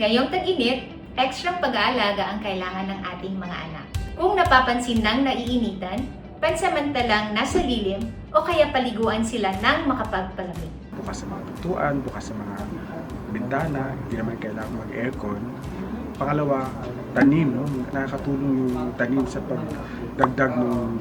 Ngayong tag-init, ekstrang pag-aalaga ang kailangan ng ating mga anak. Kung napapansin nang naiinitan, pansamantalang nasa lilim o kaya paliguan sila ng makapagpalamig. Bukas sa mga pintuan, bukas sa mga bintana, hindi naman kailangan mag-aircon. Pangalawa, tanim, no? Nakakatulong yung tanim sa pagdagdag ng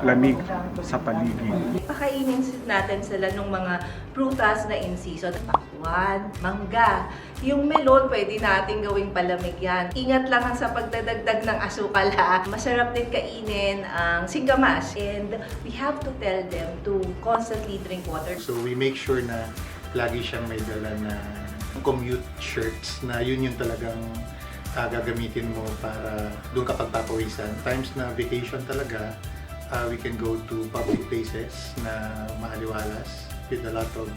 lamig sa paligid. Pakainin natin sila ng mga prutas na in season. Pakwan, mangga. Yung melon, pwede natin gawing palamig yan. Ingat lang sa pagdadagdag ng asukal ha. Masarap din kainin ang singgamas. And we have to tell them to constantly drink water. So we make sure na lagi siyang may dala na commute shirts na yun yung talagang gagamitin mo para doon kapag papawisan. Times na vacation talaga, we can go to public places na maaliwalas with a lot of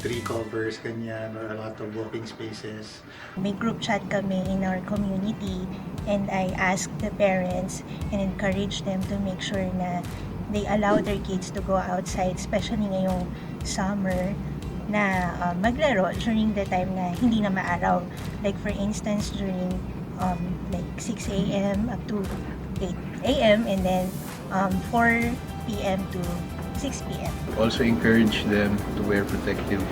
tree covers, ganyan, or a lot of walking spaces. May group chat kami in our community and I ask the parents and encourage them to make sure na they allow their kids to go outside, especially ngayong summer, na maglaro during the time na hindi na maaraw. Like for instance, during like 6 a.m. up to 8 a.m. and then 4 p.m. to 6 p.m. Also encourage them to wear protective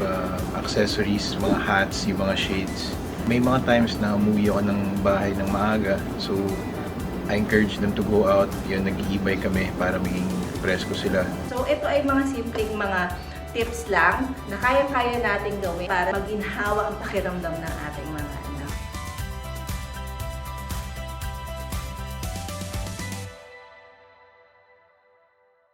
accessories, mga hats, yung mga shades. May mga times na umuwi ako ng bahay ng maaga, so I encourage them to go out. Yun, nag-i-e-bike kami para maging presko sila. So ito ay mga simpleng mga tips lang na kayang-kaya natin gawin para maginhawa ang pakiramdam ng ating mga